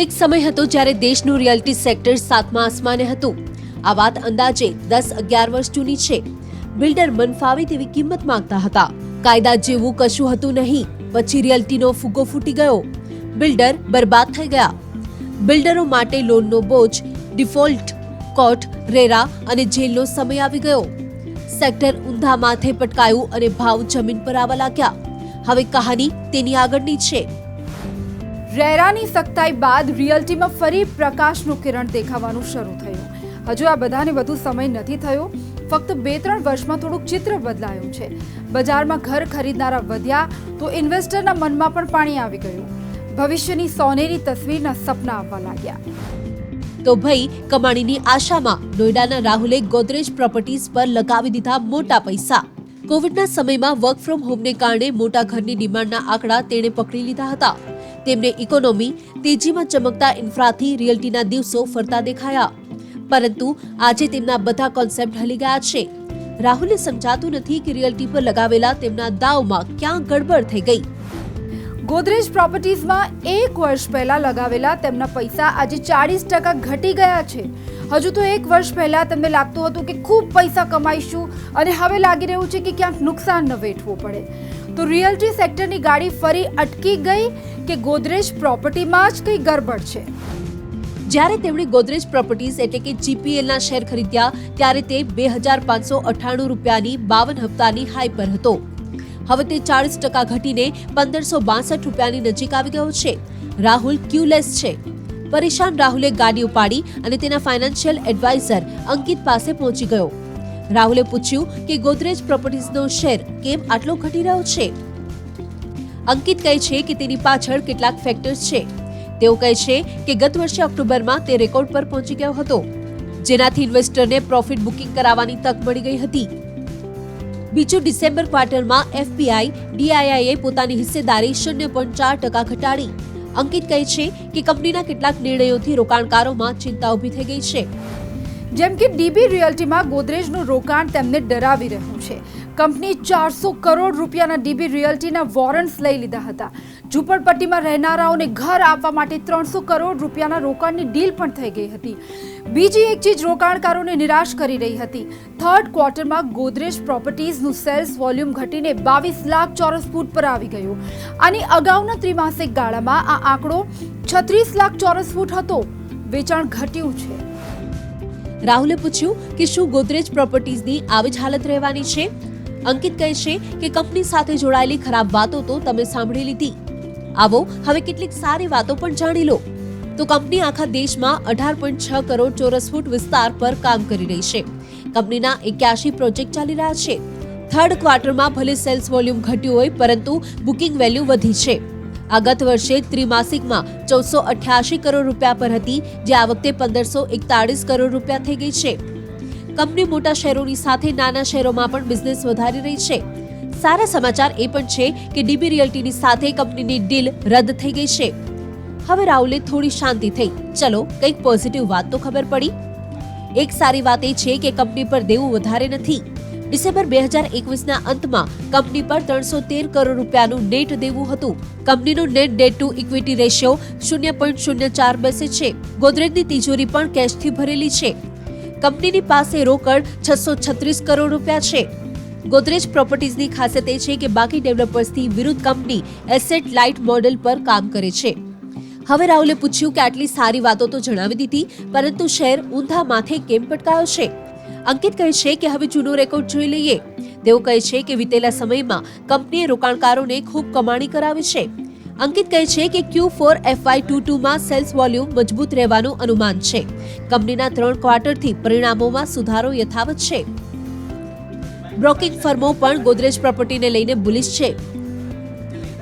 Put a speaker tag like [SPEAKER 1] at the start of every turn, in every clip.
[SPEAKER 1] એક સમય હતો જ્યારે દેશનું રિયલ્ટી સેક્ટર સાતમા આસમાને હતું। આ વાત અંદાજે 10-11 વર્ષ જૂની છે। બિલ્ડર મન ફાવે તેવી કિંમત માંગતા હતા। કાયદા જેવું કશું હતું નહીં। પછી રિયલ્ટીનો ફુગ્ગો ફૂટી ગયો। બિલ્ડર બરબાદ થઈ ગયા। બિલ્ડરો માટે લોનનો બોજ, ડિફોલ્ટ, કોર્ટ, રેરા અને જેલનો સમય આવી ગયો। સેક્ટર ઊંધા માથે પટકાયું અને ભાવ જમીન પર આવવા લાગ્યા। હવે કહાની તેની આગળની છે।
[SPEAKER 2] રેરાની સખ્તાઈ બાદ રિયલ્ટીમાં ફરી પ્રકાશનું કિરણ દેખાવાનું શરૂ થયું। હજુ આ બધાને વધુ સમય નથી થયો, ફક્ત 2-3 વર્ષમાં થોડુંક ચિત્ર બદલાયું છે। બજારમાં ઘર ખરીદનારા વધ્યા તો ઇન્વેસ્ટરના મનમાં પણ પાણી આવી ગયું। ભવિષ્યની સોનેરી તસવીરના સપના આવવા લાગ્યા।
[SPEAKER 1] તો ભાઈ, કમાણીની આશામાં નોઈડાના રાહુલે ગોદરેજ પ્રોપર્ટીઝ પર લગાવી દીધા મોટા પૈસા। કોવિડના સમયમાં વર્ક ફ્રોમ હોમને કારણે મોટા ઘરની ડિમાન્ડના આંકડા તેણે પકડી લીધા હતા। તેમને ઇકોનોમી તેજીમાં ચમકતા ઇન્ફ્રાથી રિયલ્ટીના દિવસો ફરતા દેખાયા। પરંતુ આજે તેમના બધા કોન્સેપ્ટ હલી ગયા છે। રાહુલને સમજાતું નથી કે રિયલ્ટી પર લગાવેલા તેમના દાવમાં ક્યાં ગડબડ થઈ ગઈ।
[SPEAKER 2] ગોદરેજ પ્રોપર્ટીઝમાં 1 વર્ષ પહેલા લગાવેલા તેમના પૈસા આજે 40% ઘટી ગયા છે। હજુ તો 1 વર્ષ પહેલા તેમને લાગતું હતું કે ખૂબ પૈસા કમાઈશું અને હવે લાગી રહ્યું છે કે ક્યાંક નુકસાન ન વેઠવું પડે। તો રિયલ્ટી સેક્ટરની ગાડી ફરી અટકી ગઈ કે ગોદરેજ પ્રોપર્ટીમાં જ કંઈ ગરબડ છે।
[SPEAKER 1] જ્યારે તેમણે ગોદરેજ પ્રોપર્ટીઝ એટલે કે જીપીએલના શેર ખરીદ્યા ત્યારે તે 2598 રૂપિયાની 52 હપ્તાની હાઈ પર હતો। હવે તે 40% ઘટીને 1562 રૂપિયાની નજીક આવી ગયો છે। રાહુલ ક્યુલેસ છે। પરેશાન રાહુલે ગાડી ઉપાડી અને તેના ફાઇનાન્શિયલ એડવાઇઝર અંકિત પાસે પહોંચી ગયો। રાહુલે પૂછ્યું કે ગોદરેજ પ્રોપર્ટીઝનો શેર કેમ આટલો ઘટી રહ્યો છે। અંકિત કહે છે કે તેની પાછળ કેટલાક ફેક્ટર્સ છે। તેઓ કહે છે કે ગત વર્ષે ઓક્ટોબરમાં તે રેકોર્ડ પર પહોંચી ગયો હતો, જેનાથી ઇન્વેસ્ટરને પ્રોફિટ બુકિંગ કરાવવાની તક મળી ગઈ હતી। બીજું, ડિસેમ્બર ક્વાર્ટરમાં એફપીઆઈ ડીઆઈઆઈએ પોતાની હિસ્સેદારી 0.4% ઘટાડી। અંકિત કહે છે કે કંપનીના કેટલાક નિર્ણયોથી રોકાણકારોમાં ચિંતા ઊભી થઈ ગઈ છે।
[SPEAKER 2] જેમ કે ડીબી રિયલ્ટીમાં ગોદરેજનું રોકાણ તેમને ડરાવી રહ્યું છે। કંપની 400 કરોડ રૂપિયાના ડીબી રિયલ્ટીના વોરંટ્સ લઈ લીધા હતા। ઝૂંપડપટ્ટીમાં રહેનારાઓને ઘર આપવા માટે 300 કરોડ રૂપિયાના રોકાણની ડીલ પણ થઈ ગઈ હતી। બીજી એક ચીજ રોકાણકારોને નિરાશ કરી રહી હતી। થર્ડ ક્વાર્ટરમાં ગોદરેજ પ્રોપર્ટીઝનું સેલ્સ વોલ્યુમ ઘટીને 22 લાખ ચોરસ ફૂટ પર આવી ગયું। આની અગાઉના ત્રિમાસિક ગાળામાં આ આંકડો 36 લાખ ચોરસ ફૂટ હતો। વેચાણ ઘટ્યું છે।
[SPEAKER 1] રાહુલે પૂછ્યું કે શું ગોદરેજ પ્રોપર્ટીઝની આવી જ હાલત રહેવાની છે। અંકિત કહે છે કે કંપની સાથે જોડાયેલી ખરાબ વાતો તો તમે સાંભળી લીધી। આવો હવે કેટલીક સારી વાતો પણ જાણી લો। તો કંપની આખા દેશમાં 18.6 કરોડ ચોરસ ફૂટ વિસ્તાર પર કામ કરી રહી છે। કંપનીના 81 પ્રોજેક્ટ ચાલી રહ્યા છે। થર્ડ ક્વાર્ટરમાં ભલે સેલ્સ વોલ્યુમ ઘટ્યું હોય, પરંતુ બુકિંગ વેલ્યુ વધી છે। આ ગત વર્ષે ત્રિમાસિકમાં 488 કરોડ રૂપિયા પર હતી, જે આ વખતે 1541 કરોડ રૂપિયા થઈ ગઈ છે। કંપની મોટા શહેરોની સાથે નાના શહેરોમાં પણ બિઝનેસ વધારી રહી છે। સારા સમાચાર એ પણ છે કે ડીબી રિયલ્ટીની સાથે કંપનીની ડીલ રદ થઈ ગઈ છે। હવે રાહુલે થોડી શાંતિ થઈ। ચલો, કંઈક પોઝિટિવ વાત તો ખબર પડી। એક સારી વાત એ છે કે કંપની પર દેવું વધારે નથી। ડિસેમ્બર 2021ના અંતમાં કંપની પર 313 કરોડ રૂપિયાનું નેટ દેવું હતું। કંપનીનું net date two equity ratio 0.04 બેસે છે। ગોદરેજની તિજોરી પણ કેશથી ભરેલી છે। કંપનીની પાસે રોકડ 636 કરોડ રૂપિયા છે। ગોદરેજ પ્રોપર્ટીઝની ખાસિયત એ છે કે બાકી ડેવલપર્સથી વિરુદ્ધ કંપની એસેટ લાઇટ મોડેલ પર કામ કરે છે। હવે રાહુલે પૂછ્યું કે આટલી સારી વાતો તો જણાવી દીધી, પરંતુ શેર ઊંધા માથે કેમ પટકાયો છે। અંકિત કહે છે કે હવે જૂનો રેકોર્ડ જોઈ લઈએ। તેઓ કહે છે કે વિતેલા સમયમાં કંપનીએ રોકાણકારોને ખૂબ કમાણી કરાવી છે। અંકિત કહે છે કે Q4 FY22માં સેલ્સ વોલ્યુમ મજબૂત રહેવાનું અનુમાન છે। કંપનીના 3 ક્વાર્ટરથી પરિણામોમાં સુધારો યથાવત છે। બ્રોકિંગ ફર્મો પણ ગોદરેજ પ્રોપર્ટીને લઈને બુલિશ છે।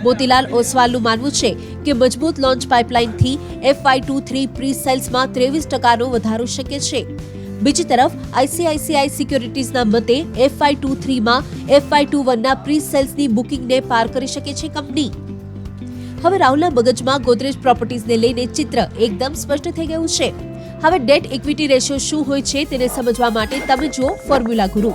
[SPEAKER 1] મોતીલાલ ઓસવાલનું માનવું છે કે મજબૂત લોન્ચ પાઇપલાઇનથી FY23 પ્રી સેલ્સમાં 23%નો વધારો શક્ય છે। બીજી તરફ આઈસીઆઈસીઆઈ સિક્યોરિટીઝના મતે FY23માં FY21ના પ્રી સેલ્સની બુકિંગને પાર કરી શકે છે કંપની। હવે રાહુલના મગજમાં ગોદરેજ પ્રોપર્ટીઝને લઈને ચિત્ર એકદમ સ્પષ્ટ થઈ ગયું છે। હવે ડેટ ઇક્વિટી રેશિયો શું હોય છે તેને સમજવા માટે તમે જુઓ ફોર્મ્યુલા ગુરુ।